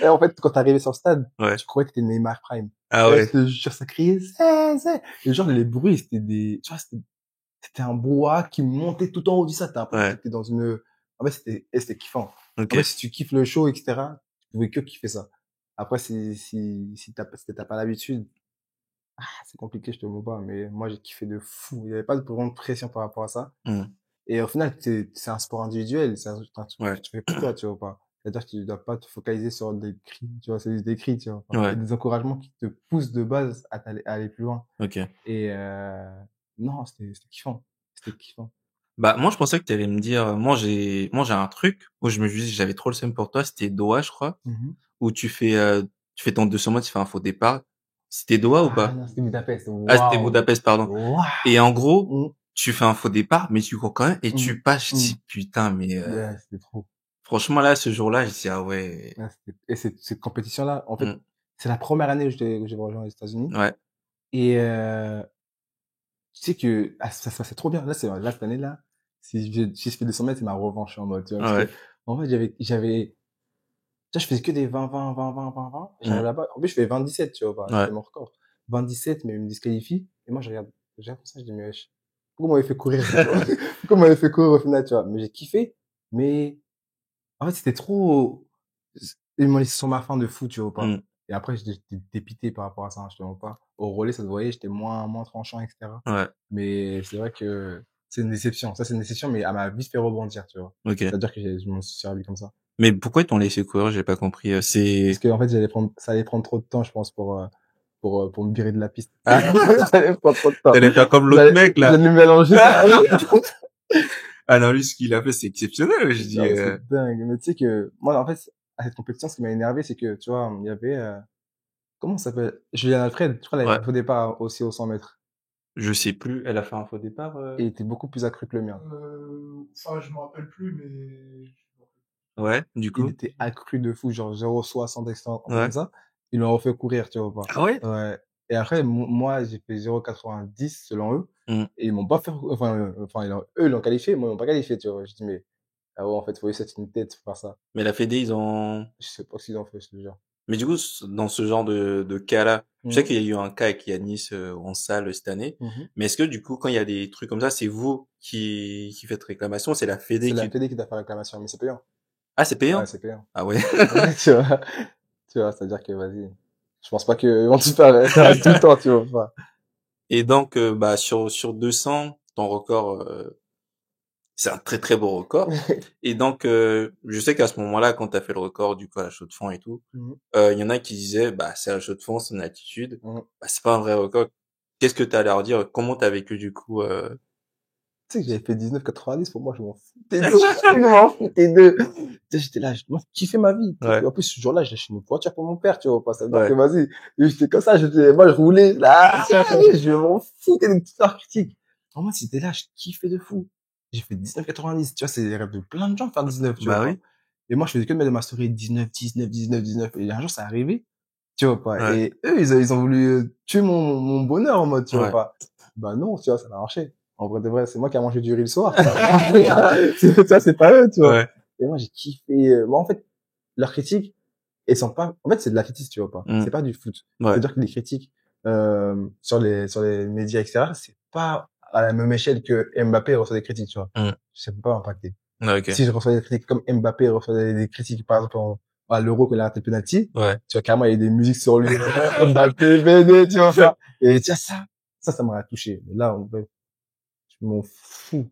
Et en fait, quand t'arrivais sur le stade, Ouais. tu croyais que t'étais Neymar Prime. Ah Et là, ouais. je te jure, ça criait, c'est. Et genre, les bruits, tu vois, c'était un brouhaha qui montait tout en haut du stade. T'as l'impression que Ouais. t'étais en fait, c'était kiffant. Ok. En fait, si tu kiffes le show, etc., tu pouvais que kiffer ça. Après, si t'as pas l'habitude, c'est compliqué, je te mens pas, mais moi, j'ai kiffé de fou. Il y avait pas de grande pression par rapport à ça. Hmm. Et au final, c'est un sport individuel, c'est un truc Ouais. que tu fais pour toi, tu vois pas. C'est-à-dire que tu dois pas te focaliser sur des cris, tu vois, c'est juste des cris, tu vois. Ouais. C'est des encouragements qui te poussent de base à aller plus loin. Ok. Et non, c'était kiffant. C'était kiffant. Bah, moi, je pensais que tu allais me dire, moi, j'ai un truc où je me dis, j'avais trop le seum pour toi, c'était Doha, je crois, où tu fais ton 200 mètres, tu fais un faux départ. C'était Doha ou Ah pas? non, c'était Budapest. Ah, c'était Waouh. Budapest, pardon. Waouh. Et en gros, Mm, tu fais un faux départ, mais tu cours quand même et mm, tu passes. Je mm. dis, putain, mais Ouais, c'était trop. franchement, là, ce jour-là, je dis, ah ouais. Ouais, et cette compétition-là, en fait, Mm. c'est la première année où j'ai rejoint les États-Unis. Ouais, Et tu sais que ça se passait trop bien. Là cette année-là, si je fais 200 mètres, c'est ma revanche en mode, tu vois, parce ouais. que en fait, tu vois, je faisais que des 20. J'arrive Mm. là-bas. En plus, je fais 27, tu vois, bah, Ouais. c'était mon record. 27, mais ils me disqualifient. Et moi, j'ai comme ça, je dis, mais wesh, pourquoi on m'avait fait courir, tu vois? Pourquoi on m'avait fait courir au final, tu vois? Mais j'ai kiffé. Mais en fait, c'était trop, ils m'ont laissé sur ma faim de fou, tu vois pas. Mm. Et après, j'étais dépité par rapport à ça, hein, je te mens pas. Au relais, ça se voyait, j'étais moins tranchant, etc. Ouais. Mais c'est vrai que c'est une déception. Ça, c'est une déception, mais elle m'a vite fait rebondir, tu vois. Ok. C'est-à-dire que je m'en suis servi comme ça. Mais pourquoi ils t'ont laissé courir? J'ai pas compris. Parce C'est... que, en fait, ça allait prendre trop de temps, je pense, pour me virer de la piste. Ah, Ça allait prendre trop de temps. t'allais faire comme l'autre mec, là. J'allais mélanger ça. Ah non, lui, ce qu'il a fait, c'est exceptionnel. Je dis, Non, mais c'est dingue. Mais tu sais que, moi, en fait, à cette compétition, ce qui m'a énervé, c'est que, tu vois, il y avait, comment ça s'appelle? Julien Alfred, je crois, elle avait ouais. fait au départ aussi au 100 mètres. Je sais plus. Elle a fait un faux départ. Et il était beaucoup plus accru que le mien. Je me rappelle plus, mais Ouais, du Il coup. était accru de fou, genre 0,60 d'extra, Ouais. comme ça. Ils l'ont refait courir, tu vois pas. Ah ouais? Ouais. Et après, moi, j'ai fait 0,90 selon eux. Mm. Et ils m'ont pas fait, eux, ils l'ont qualifié, moi, ils m'ont pas qualifié, tu vois. Je dis, mais, ah ouais, en fait, faut juste être une tête pour faire ça. Mais la Fédé, ils ont... Je sais pas ce qu'ils ont fait, je te jure. Mais du coup, dans ce genre de cas-là, je sais Mhm. qu'il y a eu un cas avec Yanis en salle cette année. Mhm. Mais est-ce que du coup, quand il y a des trucs comme ça, c'est vous qui faites réclamation, c'est la Fédé C'est la qui... Fédé qui t'a fait réclamation, mais c'est payant. Ah, c'est payant? Ouais, c'est payant. Ah ouais. Ouais, tu vois, c'est-à-dire que, vas-y. Je pense pas qu'ils vont tout faire tout le temps, tu vois pas. Et donc, bah, sur 200, ton record, c'est un très très beau record. Et donc, je sais qu'à ce moment-là, quand t'as fait le record du coup à la chaux de fonds et tout, Mhm. il y en a qui disaient, bah, c'est à la chaux de fonds, c'est une attitude. Mhm. Bah, c'est pas un vrai record. Qu'est-ce que t'as à leur dire? Comment t'as vécu du coup, Tu sais que j'avais fait 19,90, pour moi, je m'en foutais d'eux. Je m'en foutais d'eux. Tu sais, j'étais là, moi, je kiffais ma vie. Ouais. Et en plus, ce jour-là, j'ai acheté une voiture pour mon père, tu vois, pas ça. Donc, Ouais. vas-y. Et j'étais comme ça, moi, je roulais, là. Je m'en foutais de toutes leurs critiques. En moi, c'était là, je kiffais de fou. J'ai fait 19,90. Tu vois, c'est les rêves de plein de gens de faire 19, tu Bah vois. oui. Et moi, je faisais que de mettre dans ma story 19, 19, 19, 19. Et un jour, ça arrivé. Tu vois pas. Ouais. Et eux, ils ont voulu tuer mon bonheur en mode, tu vois Ouais. pas. Bah non, tu vois, ça a marché. En vrai de vrai, c'est moi qui a mangé du riz le soir. Ça, c'est pas eux, tu vois. Ouais. Et moi, j'ai kiffé. Moi, en fait, leurs critiques, elles sont pas, en fait, c'est de l'athlétisme, tu vois pas. Mm. C'est pas du foot. Ouais. C'est-à-dire que les critiques, sur les médias, etc., c'est pas à la même échelle que Mbappé reçoit des critiques, tu vois. Mm. Ça peut pas impacter. Ouais, ok. Si je reçois des critiques comme Mbappé reçoit des critiques, par exemple, à l'Euro, quand il a raté le penalty, Ouais. tu vois, carrément, il y a des musiques sur lui. Mbappé, Béné, tu vois ça. Et tiens, ça m'aurait touché. Mais là, je m'en fous.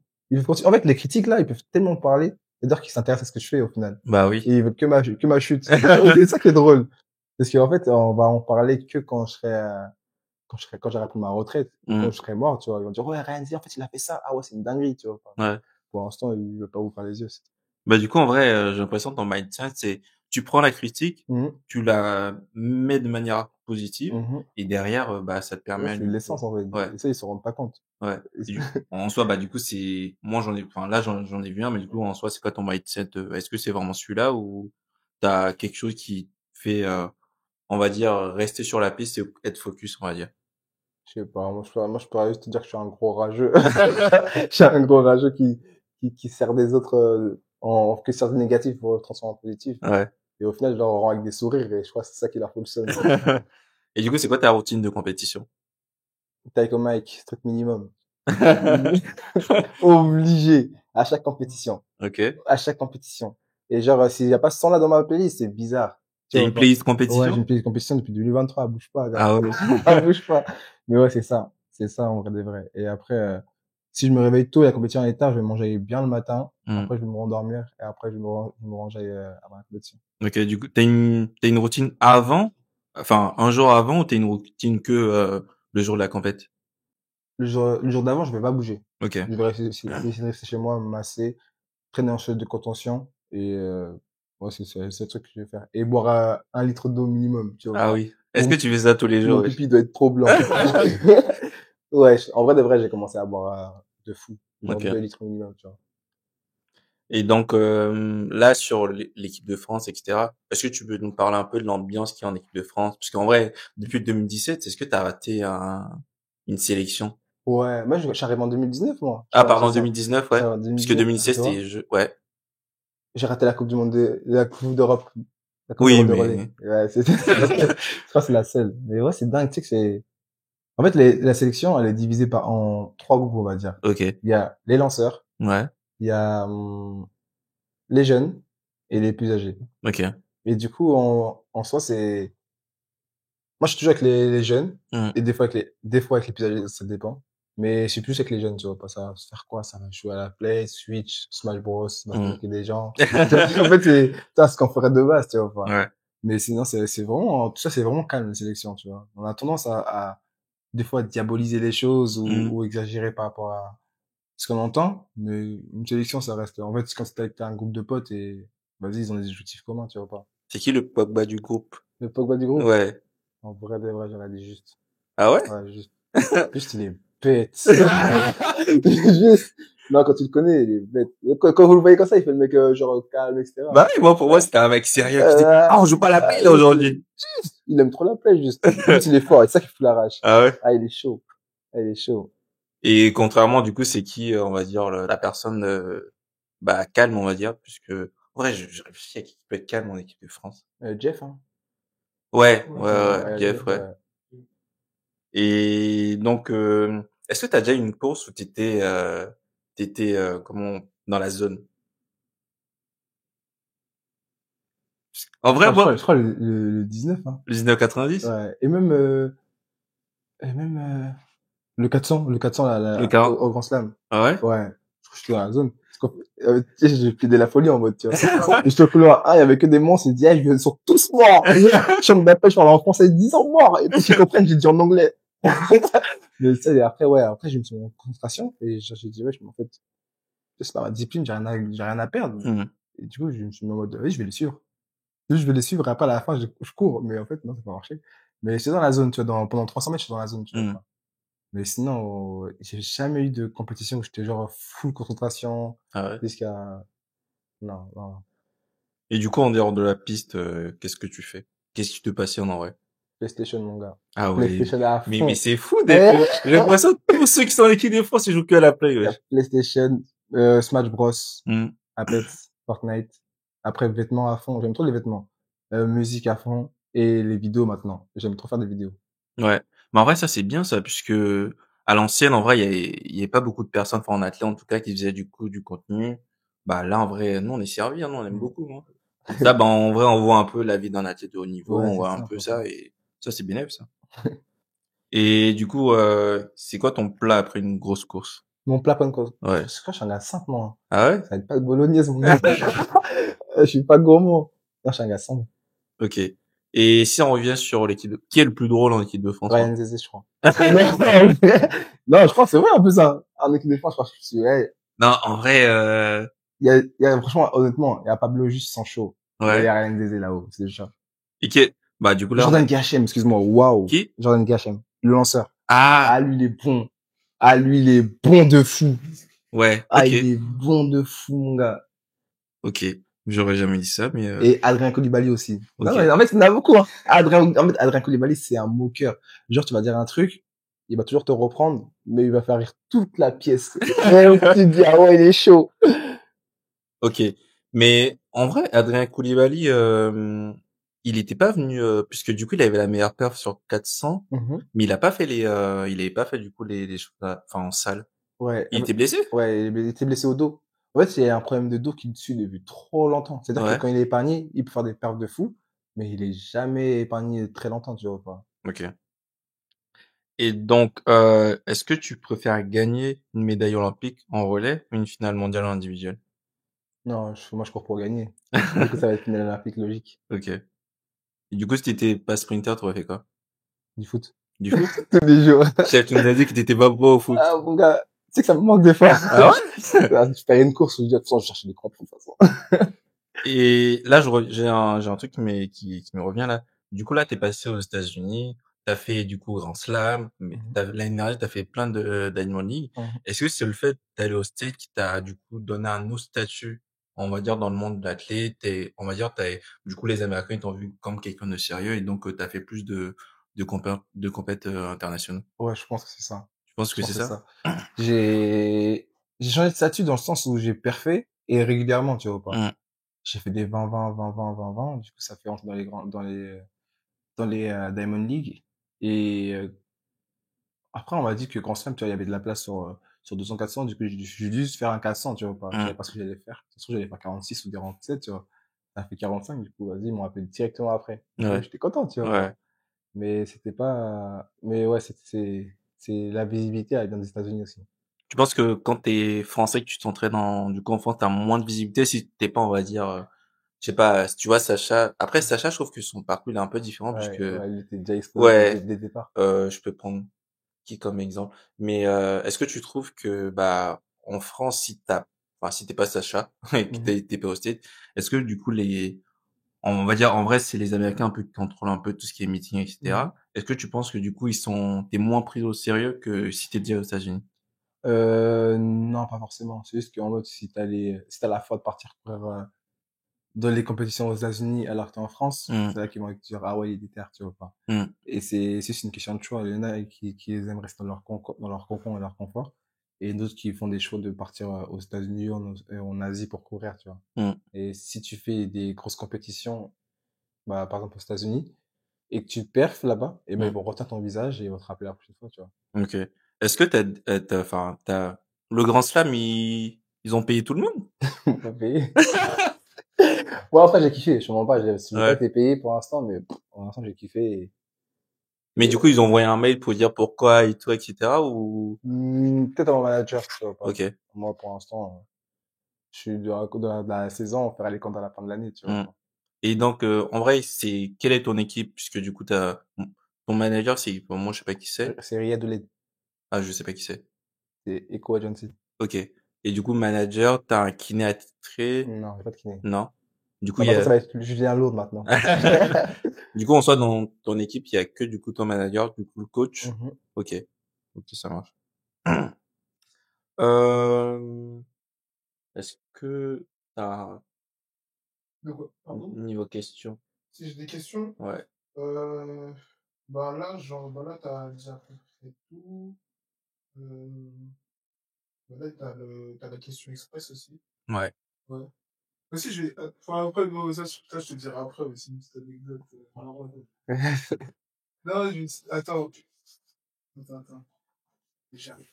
En fait, les critiques, là, ils peuvent tellement parler, c'est-à-dire qu'ils s'intéressent à ce que je fais, au final. Bah oui. Et ils veulent que ma chute. C'est ça qui est drôle. Parce qu'en fait, on va en parler que quand j'aurai pris ma retraite, ou Mm. quand je serai mort, tu vois. Ils vont dire, ouais, Renzi, en fait, il a fait ça. Ah ouais, c'est une dinguerie, tu vois. Ouais. Pour l'instant, il veut pas ouvrir les yeux. Bah du coup, en vrai, j'ai l'impression que ton mindset, c'est tu prends la critique, Mhm. tu la mets de manière positive, Mhm. et derrière, bah, ça te Ouais, permet c'est du coup, l'essence, en fait. ouais, Et ça, ils se rendent pas compte. ouais. Et en soi, bah, du coup, moi, j'en ai vu un, mais du coup, en soi, c'est quoi ton mindset? Est-ce que c'est vraiment celui-là ou t'as quelque chose qui fait, on va dire, rester sur la piste et être focus, on va dire? Je sais pas, moi, je pourrais juste te dire que je suis un gros rageux. Je suis un gros rageux qui sert des autres, que sert du négatif pour le transformer en positif. Ouais. Et au final, je leur rends avec des sourires et je crois que c'est ça qui leur fout le seum. Et du coup, c'est quoi ta routine de compétition? Taiko Mike, strict minimum. Obligé. À chaque compétition. OK. À chaque compétition. Et genre, s'il y a pas ce son-là dans ma playlist, c'est bizarre. Tu T'as vois une pas? playlist Ouais, j'ai compétition? une playlist compétition depuis 2023, bouge pas, gars. Ah ouais? Bouge pas. Mais ouais, c'est ça. C'est ça, en vrai de vrai. Et après, si je me réveille tôt et la compétition est tard, je vais manger bien le matin. Mmh. Après, je vais me rendormir. Et après, je me range avant la compétition. OK, du coup, t'as une routine avant? Enfin, un jour avant ou t'as une routine que, le jour de la compète? Le jour d'avant, je vais pas bouger. OK. Je vais essayer de rester chez moi, me masser, traîner en chaise de contention. Et, ouais, c'est le truc que je vais faire. Et boire 1 litre d'eau minimum, tu vois Ah pas. oui. Est-ce que tu fais ça tous les jours, Mon wesh? pipi doit être trop blanc. Ouais, en vrai de vrai, j'ai commencé à boire de fou. Genre 2 OK. litres minimum, tu vois. Et donc, là, sur l'équipe de France, etc., est-ce que tu peux nous parler un peu de l'ambiance qu'il y a en équipe de France? Parce qu'en vrai, depuis 2017, est-ce que t'as raté une sélection? Ouais, moi, je suis arrivé en 2019, moi. Ah, pardon, 2019, Je suis ouais. arrivé en Puisque 2019, 2016, tu vois. ouais. J'ai raté la Coupe du Monde la Coupe d'Europe. La Coupe Oui, d'Europe de relais. mais, Ouais, je crois que c'est la seule. Mais ouais, c'est dingue, tu sais que en fait, la sélection, elle est divisée en 3 groupes, on va dire. OK. Il y a les lanceurs, Ouais. il y a, les jeunes et les plus âgés. OK. Et du coup, en soi, moi, je suis toujours avec les jeunes, Mmh. et des fois avec les plus âgés, ça dépend. Mais je suis plus avec les jeunes, tu vois, pas ça va se faire quoi, ça va jouer à la Play, Switch, Smash Bros, ça va se Mmh. moquer des gens. En fait, c'est, ça, ce qu'on ferait de base, tu vois, pas. Ouais. Mais sinon, c'est vraiment, tout ça, c'est vraiment calme, la sélection, tu vois. On a tendance des fois, diaboliser les choses Mmh. ou exagérer par rapport à ce qu'on entend. Mais une sélection, ça reste, en fait, c'est quand t'as un groupe de potes et, vas-y, ils ont des objectifs communs, tu vois pas. C'est qui le Pogba du groupe? Le Pogba du groupe, Ouais. en vrai de vrai, j'aurais dit juste. Ah ouais? Ouais, juste, il est bête. Juste, non, quand tu le connais, il est bête. Quand vous le voyez comme ça, il fait le mec, genre, calme, etc. Bah oui, moi, pour moi, c'était un mec sérieux qui dit, on joue pas la play, là, aujourd'hui. Il aime trop la play, juste. Juste, il est fort, et c'est ça qui fout la rage. Ah ouais? Ah, il est chaud. Ah, il est chaud. Et contrairement, du coup, c'est qui, on va dire, la personne, bah, calme, on va dire, puisque, en vrai, je réfléchis à qui peut être calme en équipe de France. Jeff, hein. Ouais, Ouais, Jeff, ouais. ouais. Et donc, est-ce que t'as déjà eu une course où t'étais, comment, dans la zone? En vrai, moi, Je crois le 19, hein. le 1990? Ouais. Et même, le 400, Le là, 40? au Grand Slam. Ah ouais? Ouais. Je crois que j'étais dans la zone. Parce que, tu sais, j'ai plaidé la folie en mode, tu vois. Et j'étais au couloir 1, il y avait que des monstres, il dit, ah, ils sont tous morts. Je me d'appel, je parle en français, 10 ans morts. Et puis, ils comprennent, j'ai dit en anglais. Mais ça, et après, ouais, après, j'ai mis sur mon concentration, et j'ai dit, ouais, en fait, c'est pas ma discipline, j'ai rien à perdre. Mhm. Et du coup, je me suis mis en mode, oui, je vais les suivre. Je vais les suivre, et après, à la fin, je cours. Mais en fait, non, ça n'a pas marché. Mais c'est dans la zone, tu vois, pendant 300 mètres, je suis dans la zone, tu vois. Mhm. Mais sinon, j'ai jamais eu de compétition où j'étais genre full concentration, Ah ouais. jusqu'à, non, non. Et du coup, en dehors de la piste, qu'est-ce que tu fais? Qu'est-ce qui te passionne en vrai? PlayStation, mon gars. Ah ouais. PlayStation à Mais fond. c'est fou, des fois. J'ai l'impression que tous ceux qui sont en équipe de France, ils jouent que à la play, Il y a wesh. PlayStation, Smash Bros, Mhm. Apex, Fortnite. Après, vêtements à fond. J'aime trop les vêtements. Musique à fond. Et les vidéos maintenant. J'aime trop faire des vidéos. Ouais. Mais en vrai, ça, c'est bien, ça, puisque à l'ancienne, en vrai, il y avait pas beaucoup de personnes, enfin, en athlète, en tout cas, qui faisaient du coup du contenu. Bah, là, en vrai, nous, on est servi, hein, nous, on aime beaucoup, hein. Ça, bah, en vrai, on voit un peu la vie d'un athlète de haut niveau, Ouais, on c'est voit un ça, peu franchement. ça, et ça, c'est bénéf, ça. Et du coup, c'est quoi ton plat après une grosse course? Mon plat plein de cause. Ouais. Je crois que j'en ai 5, moi. Ah ouais? Ça va être pas de bolognaise, mon gars. Je suis pas gourmand. Non, je suis un gars sombre. Ok. Et si on revient sur l'équipe qui est le plus drôle en équipe de France? Ryan Zezé, je crois. Non, je crois que c'est vrai, en plus, hein. En équipe de France, je crois que je suis, ouais. Non, en vrai, Il y a, franchement, honnêtement, il y a Pablo juste sans chaud. Il y Ouais. a Ryan Désé là-haut, c'est le chat. Et qui, bah, du coup, là, Jordan Gachem, excuse-moi, waouh. qui? Jordan Gachem, le lanceur. Ah, Ah, lui, il est bon. Ah, lui, il est bon de fou. ouais, Ah, ok. il est bon de fou, mon gars. Ok. J'aurais jamais dit ça, mais, Et Adrien Coulibaly aussi. ok. Non, en fait, il y en a beaucoup, hein. Adrien Coulibaly, c'est un moqueur. Genre, tu vas dire un truc, il va toujours te reprendre, mais il va faire rire toute la pièce. Et tu te dis, ah ouais, il est chaud. Ok. Mais, en vrai, Adrien Coulibaly, il était pas venu, puisque du coup, il avait la meilleure perf sur 400, mais il avait pas fait, du coup, les choses, enfin, en salle. Ouais. Il était blessé? Ouais, il était blessé au dos. En fait, il y a un problème de dos qui le suit depuis trop longtemps. C'est-à-dire Ouais. que quand il est épargné, il peut faire des perfs de fou, mais il est jamais épargné très longtemps, tu vois pas. Ok. Et donc, est-ce que tu préfères gagner une médaille olympique en relais ou une finale mondiale en individuel? Non, moi, je cours pour gagner. Du coup, ça va être finale olympique logique. Ok. Et du coup, si t'étais pas sprinter, t'aurais fait quoi? Du foot. Du foot? Tous les jours. Chef, tu nous as dit que t'étais pas bon au foot. Ah, mon gars, tu sais que ça me manque des fois. Ah ouais? Ah, tu fais une course, je dis, de toute façon, je cherche des crampons, de toute façon. Et là, j'ai un truc qui me revient là. Du coup, là, t'es passé aux États-Unis, t'as fait du coup Grand Slam, mais l'année dernière, t'as fait plein de Diamond League. Est-ce que c'est le fait d'aller au State qui t'a du coup donné un autre statut, on va dire, dans le monde de l'athlète et on va dire, du coup, les Américains ils t'ont vu comme quelqu'un de sérieux et donc t'as fait plus de compètes internationaux. Ouais, je pense que c'est ça. Tu penses Je que pense c'est que ça? j'ai changé de statut dans le sens où j'ai perfé et régulièrement, tu vois pas. Hum, J'ai fait des 20-20, 20-20, 20-20. Du coup, ça fait entrer dans les Diamond League. Et après, on m'a dit que Grand Slam, tu vois, il y avait de la place sur 200-400. Du coup, j'ai dû juste faire un 400, tu vois pas. Je savais pas ce que j'allais faire. Ça se trouve, j'allais faire 46 ou 47, tu vois. Ça fait 45, du coup, vas-y, ils m'ont appelé directement après. Du coup, ouais, j'étais content, tu vois ouais. pas. Mais c'était pas, mais ouais, c'est la visibilité à dans les États-Unis aussi. Tu penses que quand t'es français, que tu t'entraînes du coup en France, t'as moins de visibilité si t'es pas, on va dire, je sais pas, si tu vois Sacha. Après Sacha, je trouve que son parcours il est un peu différent puisque, Ouais, ouais, il était déjà exposé ouais, dès le départ. je peux prendre qui comme exemple. Mais est-ce que tu trouves que bah en France, si t'es pas Sacha et que t'es pas au State, est-ce que du coup on va dire en vrai c'est les Américains un peu qui contrôlent un peu tout ce qui est meeting etc. Est-ce que tu penses que du coup t'es moins pris au sérieux que si t'es déjà aux États-Unis? Non, pas forcément. C'est juste qu'en mode, si t'as la foi de partir courir dans les compétitions aux États-Unis alors que t'es en France, Hum, c'est là qu'ils vont te dire, ah ouais, il est déter, tu vois pas. hum, Et c'est juste une question de choix. Il y en a qui aiment rester dans leur cocon et leur confort. Et d'autres qui font des choix de partir aux États-Unis ou en Asie pour courir, tu vois. hum. Et si tu fais des grosses compétitions, bah, par exemple aux États-Unis, et que tu perfs là-bas, et ben, ils vont retenir ton visage et ils vont te rappeler la prochaine fois, tu vois. Ok. Est-ce que le Grand Slam, ils ont payé tout le monde? Pas payé. Bon, après, j'ai kiffé. Je te mens pas, j'ai pas Ouais. été payé pour l'instant, mais pour l'instant, j'ai kiffé. Mais du coup, ils ont envoyé un mail pour dire pourquoi et tout, etc. ou? Peut-être à mon manager, tu vois pas. Ok. Moi, pour l'instant, je suis de la saison, on fera les comptes à la fin de l'année, tu vois. Hmm. Et donc, en vrai, quelle est ton équipe? Puisque du coup, ton manager, moi, je sais pas qui c'est. C'est Riyad Ouled, Ah, je sais pas qui c'est. c'est Eco Agency. Ok. Et du coup, manager, t'as un kiné attitré? Non, j'ai pas de kiné. Non. Du coup, Non, maintenant, ça va être Julien Lourdes maintenant. Du coup, en soi, dans ton équipe, il y a que du coup ton manager, du coup le coach. Ok. Ok, ça marche. Euh, Est-ce que t'as De quoi? Pardon? niveau question? Si j'ai des questions, Ouais. bah là, là, t'as déjà à peu près tout. Bah là, t'as la question express aussi. Ouais. Ouais. Aussi, enfin, après, bon, ça, je te dirai après, mais c'est une petite anecdote. Non, attends. Attends. J'arrive.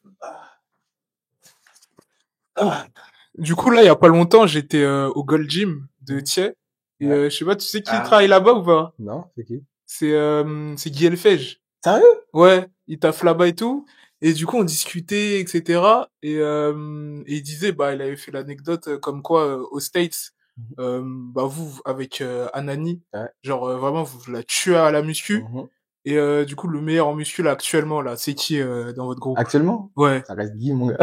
Du coup, là, il y a pas longtemps, j'étais au Gold Gym de Thiers. Et je sais pas, tu sais qui travaille là-bas ou pas? Non, c'est qui? C'est Guy Elfège. Sérieux? Ouais, il taffe là-bas et tout. Et du coup, on discutait, etc. Et il disait, bah, il avait fait l'anecdote comme quoi, aux States, bah, vous, avec Anani, Ouais. genre, vraiment, vous la tuez à la muscu. Et du coup, le meilleur en muscu, là, actuellement, là, c'est qui dans votre groupe? Actuellement? Ouais. Ça reste Guy, mon gars.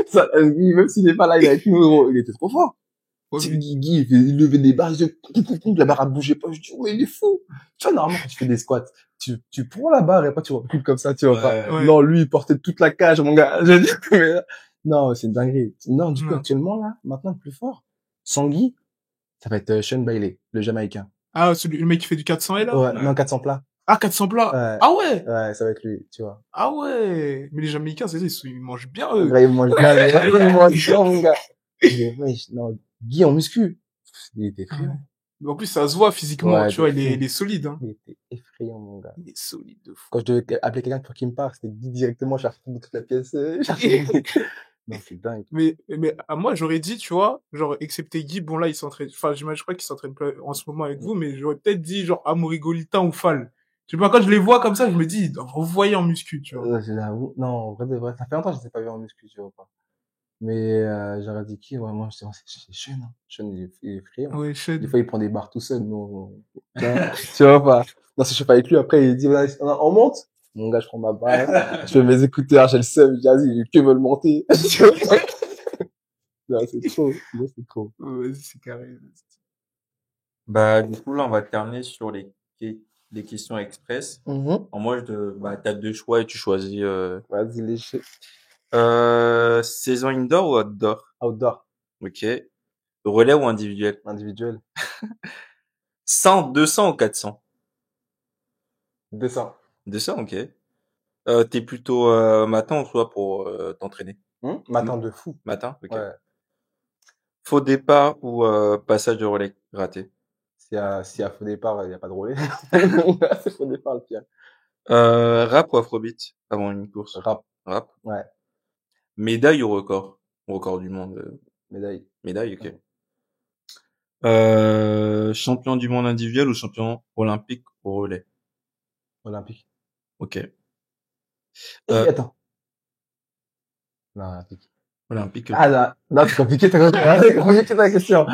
Ça reste Guy, même s'il n'est pas là, il a avec nous, gros. Il était trop fort. Ouais, Tu sais, mais- Guigui, il levait des barres, il disait, la barre, elle bougeait pas. Je dis, ouais, il est fou. Tu vois, normalement, quand tu fais des squats, tu prends la barre et après, tu recules comme ça, tu vois pas. Ouais. Ouais. Non, lui, il portait toute la cage, mon gars. Je dis, mais là, non, c'est une dinguerie. Non, du coup, Non. actuellement, là, maintenant, le plus fort, Sangui, ça va être Sean Bailey, le Jamaïcain. Ah, le mec qui fait du 400 L, là? Ouais, non, 400 plats. Ah, 400 plats. Ouais, Ah ouais. ouais, ça va être lui, tu vois. Ah ouais. Mais les Jamaïcains, c'est ça, ils mangent bien, Le eux. gars, il mange bien, il mange bien, mon gars. Mais, wesh, non, Guy en muscu. Il était Ouais. effrayant. Mais en plus, ça se voit physiquement. Ouais, Tu vois, de fou. il est solide, hein. Il était effrayant, mon gars. Il est solide de fou. Quand je devais appeler quelqu'un pour qu'il me parle, c'était Guy directement, chercher toute la pièce, chercher. Non, c'est dingue. Mais à moi, j'aurais dit, tu vois, genre, excepté Guy, bon là, il s'entraîne, enfin, j'imagine, je crois qu'il s'entraîne pas en ce moment avec vous, mais j'aurais peut-être dit, genre, Amaury Golita ou Fall. Je sais pas, quand je les vois comme ça, je me dis, vous voyez en muscu, tu vois. J'avoue, non, en vrai de vrai, ça fait longtemps que je ne les ai pas vu en muscu, tu vois pas. Mais, j'aurais dit qui, ouais, moi, c'est Sean, hein. Sean, il est effrayant. Ouais, Shed. Des fois, il prend des barres tout seul, non, tu vois pas. Non, si je suis pas avec lui, après, il dit, on monte. Mon gars, je prends ma barre, je fais mes écouteurs, j'ai le seum, je dis, vas-y, que veut le monter? Non, c'est trop, non, c'est trop. Vas-y, c'est carré. Bah, du coup, là, on va terminer sur les questions express. En moi, t'as deux choix et tu choisis, Vas-y, léché. saison indoor ou outdoor? Outdoor, Ok. Relais ou individuel? individuel. 100, 200 ou 400? 200. 200, ok. T'es plutôt, matin ou soir pour, t'entraîner? Matin de fou. Matin? Ok. Ouais. Faux départ ou, passage de relais raté? S'il y a faux départ, il y a pas de relais. C'est faux départ, le pire. Rap ou afrobeat avant une course? Rap. Rap. Ouais. Médaille ou record? Record du monde. Médaille. Médaille, ok. Ouais. Champion du monde individuel ou champion olympique au relais? Olympique. Ok. Attends. Non, olympique. Olympique, ok. Ah, là. Non, c'est compliqué, c'est compliqué ta question.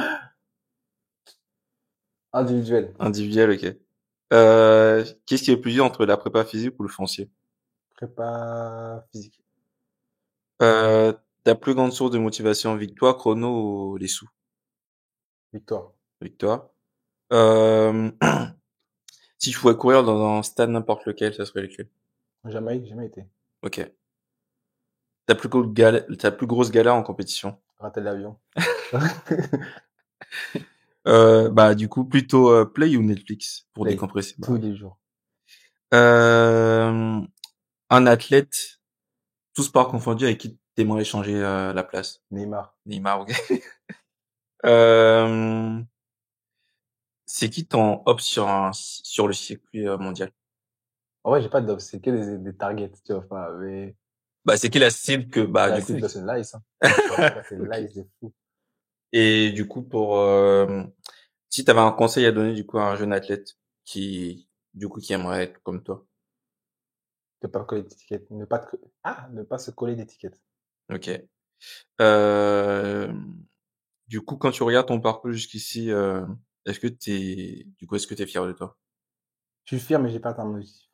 Individuel. Individuel, ok. Qu'est-ce qui est le plus dur entre la prépa physique ou le foncier? Prépa physique. Ta plus grande source de motivation, victoire, chrono ou les sous? Victoire. Victoire. Si tu pouvais courir dans un stade n'importe lequel, ça serait lequel? Jamaïque, jamais été. Ok. Ta plus grosse galère en compétition? Rater l'avion. Bah, du coup, plutôt, Play ou Netflix pour Play. décompresser? Bah, Tous oui. les jours. Un athlète, tout sport confondu, avec qui t'aimerais échanger, la place? Neymar. Neymar, ok. Euh, c'est qui ton hop sur le circuit mondial? En vrai, j'ai pas d'ob, c'est que des targets, tu vois, pas, mais, Bah, c'est qui la cible que, bah, la du coup, cible, c'est Lice, hein. Ouais, c'est ok. Lice, c'est fou. Et du coup, si t'avais un conseil à donner, du coup, à un jeune athlète qui aimerait être comme toi. Ne pas coller d'étiquette. Ne pas se coller d'étiquette. Ok. Euh, du coup, quand tu regardes ton parcours jusqu'ici, est-ce que t'es fier de toi? Je suis fier, mais j'ai pas atteint mon objectif.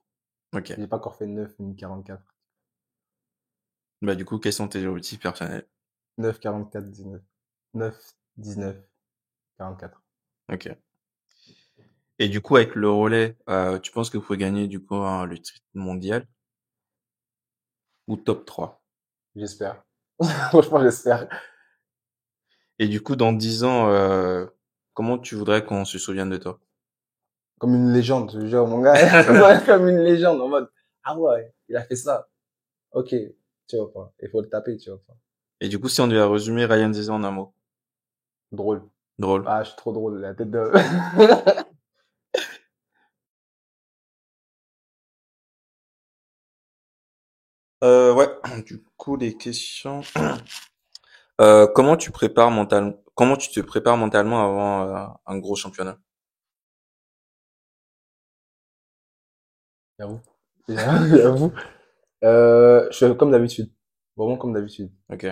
Ok. J'ai pas encore fait 9 ni 44. Bah, du coup, quels sont tes objectifs personnels? 9, 44, 19. 9, 19, 44. Ok. Et du coup, avec le relais, tu penses que vous pouvez gagner, du coup, le titre mondial ou top 3? J'espère. Franchement, j'espère. Et du coup, dans 10 ans, comment tu voudrais qu'on se souvienne de toi? Comme une légende, je te jure, mon gars. Comme une légende, en mode, ah ouais, il a fait ça. Ok, tu vois pas. Il faut le taper, tu vois pas. Et du coup, si on devait résumer Ryan Zizou en un mot? Drôle. Drôle. Ah, je suis trop drôle, la tête de... Ouais. Du coup, les questions. Comment tu te prépares mentalement avant un gros championnat? J'avoue. J'avoue. Je fais comme d'habitude. Vraiment comme d'habitude. Ok.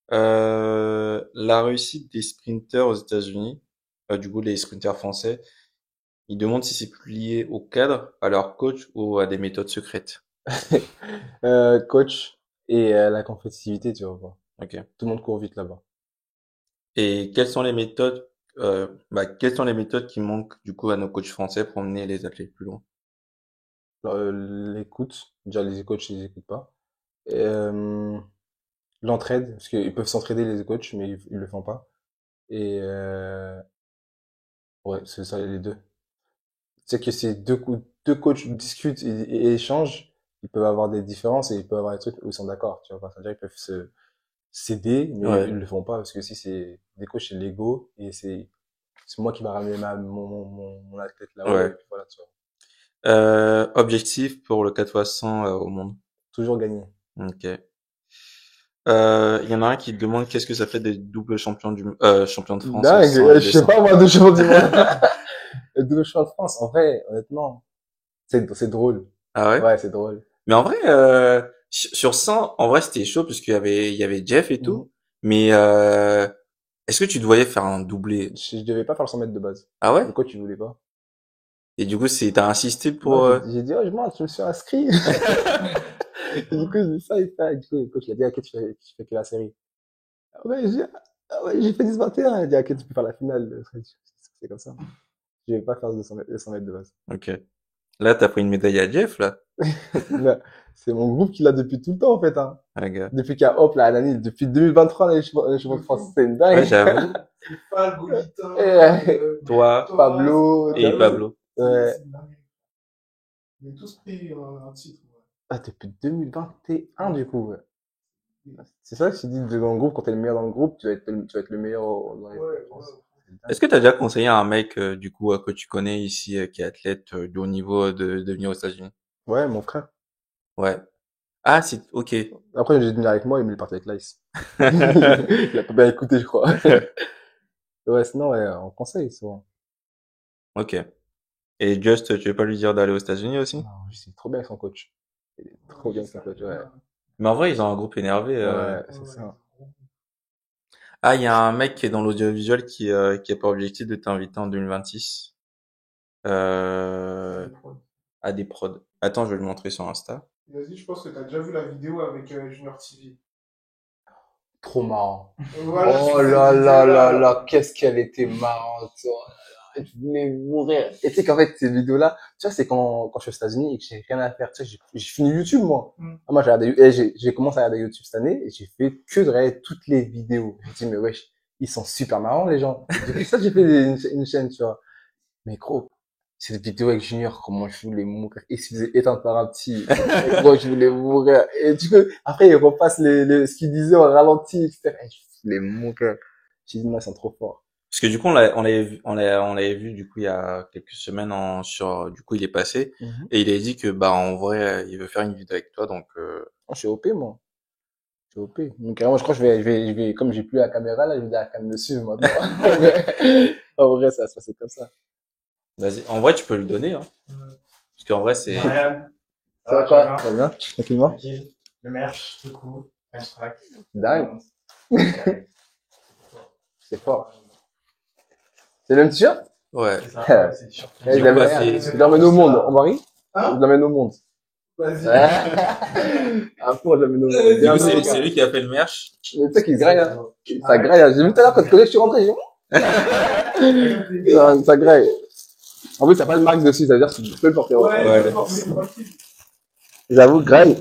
La réussite des sprinters aux États-Unis, du coup, les sprinters français, ils demandent si c'est plus lié au cadre, à leur coach ou à des méthodes secrètes. Coach et la compétitivité, tu vois pas. Ok. Tout le monde court vite là-bas. Et quelles sont les méthodes qui manquent du coup à nos coachs français pour emmener les athlètes plus loin? Alors, l'écoute, déjà les coachs ils écoutent pas. Et, l'entraide, parce qu'ils peuvent s'entraider les coachs, mais ils le font pas. Et ouais, c'est ça les deux. C'est que si deux coachs discutent et échangent, ils peuvent avoir des différences et ils peuvent avoir des trucs où ils sont d'accord, tu vois. C'est-à-dire qu'ils peuvent se s'aider, mais Ouais. ils le font pas parce que si c'est des coachs, c'est l'ego et c'est moi qui va ramener mon athlète là-haut Ouais. et puis voilà, tu vois. Objectif pour le 4x100 au monde. Toujours gagner. Ok. Il y en a un qui demande qu'est-ce que ça fait des doubles champions de France Dingue, 100 et je sais 200. pas moi, deux champions du monde. Deux champions de France, en vrai, honnêtement, c'est drôle. Ah ouais? Ouais, c'est drôle. Mais en vrai, sur 100, en vrai, c'était chaud parce il y avait Jeff et Mhm. tout. Mais est-ce que tu te voyais faire un doublé? Je devais pas faire le 100 mètres de base. Ah ouais? Pourquoi tu voulais pas? Et du coup, t'as insisté pour... Moi, j'ai dit, oh, je me suis inscrit. Et du coup, j'ai dit ça, et ça. Et du coup, le coach, il a dit, ok, tu fais que la série. Ouais, j'ai fait 10-21. Il a dit, ok, tu peux faire la finale. C'est comme ça. Je vais pas faire les 100 mètres de base. Ok. Là, t'as pris une médaille à Jeff, là. Là, c'est mon groupe qui l'a depuis tout le temps, en fait, hein. Ah, gars. Depuis qu'il y a Hop, là, Anani, depuis 2023, les chevaux de France, c'est une dingue. Ouais, j'avoue. C'est pas Golita, Toi Pablo, et Pablo. Ouais. On a tous pris un titre. Ouais. Ah, depuis 2021, du coup, ouais. C'est ça que je dis dans le groupe, quand t'es le meilleur dans le groupe, tu vas être le meilleur dans les Ouais, France. ouais. Est-ce que t'as déjà conseillé à un mec, du coup, que tu connais ici, qui est athlète de haut niveau, de venir aux États-Unis? Ouais, mon frère. Ouais. Ah, ok. Après, j'ai venu avec moi, mais il est parti avec l'Ice. Il a pas bien écouté, je crois. Ouais, sinon, ouais, on conseille, souvent. Ok. Et Just, tu veux pas lui dire d'aller aux États-Unis aussi? Non, c'est trop bien avec son coach. Il est trop bien avec son coach, ouais. Mais en vrai, ils ont un groupe énervé. Ouais, c'est ça. Ah, il y a un mec qui est dans l'audiovisuel qui a pour objectif de t'inviter en 2026 à des prods. Attends, je vais le montrer sur Insta. Vas-y, je pense que t'as déjà vu la vidéo avec Junior TV. Trop marrant. Voilà, Oh c'est là cette là là vidéo-là. là, qu'est-ce qu'elle était marrante. Oh là là, je voulais mourir. Et tu sais qu'en fait, ces vidéos-là, tu vois, c'est quand je suis aux États-Unis et que j'ai rien à faire. Tu sais, j'ai fini YouTube, moi. Mm. Ah, moi, j'ai commencé à regarder YouTube cette année et j'ai fait que de regarder toutes les vidéos. J'ai dit, mais wesh, ils sont super marrants, les gens. Et depuis ça, j'ai fait une chaîne, tu vois. Mais gros, cette vidéo avec Junior, comment je voulais mourir. Il se faisait éteindre par un petit. Et gros, je voulais mourir. Et du coup, après, il repasse ce qu'il disait en ralenti, etc. Et je voulais mourir. J'ai dit, non, ils sont trop forts. Parce que du coup, on l'avait vu du coup il y a quelques semaines du coup il est passé et il a dit que bah en vrai il veut faire une vidéo avec toi donc Oh, je suis OP, moi. Je suis OP. Donc, carrément, je crois que comme j'ai plus la caméra, là, je vais dire à la caméra dessus, maintenant. En vrai, ça va se passer comme ça. vas-y. En vrai, tu peux le donner, hein. Parce qu'en vrai, c'est... Marianne, Ça va quoi? Ça va bien? Tranquillement? tranquille. Le merch, tout cool. Track. Dingue. C'est fort. C'est le même t-shirt? Ouais. C'est ça, ouais, c'est sûr. Je Du coup, bah, l'emmène au monde. On varie? Hein? Je l'emmène au monde. Vas-y. Un peu, je l'emmène au monde. Du Bien coup, joué. c'est lui qui a fait le merch. Mais tu sais qu'il graille, hein. Ça graille, hein. J'ai vu tout à l'heure quand je suis rentré, j'ai dit, ça graille. En plus, t'as pas de marque dessus, ça veut dire que tu peux le porter. Ouais, Ouais. c'est parti. J'avoue, graille.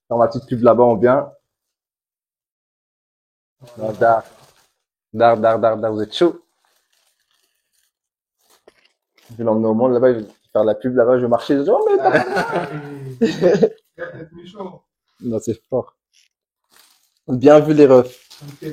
Dans ma petite pub là-bas, on vient. Dar, vous êtes chaud. Je vais l'emmener au monde là-bas, je vais faire la pub là-bas, je vais marcher, je vais dire, oh, mais T'es méchant. non, c'est fort. Bien vu les refs. Ok.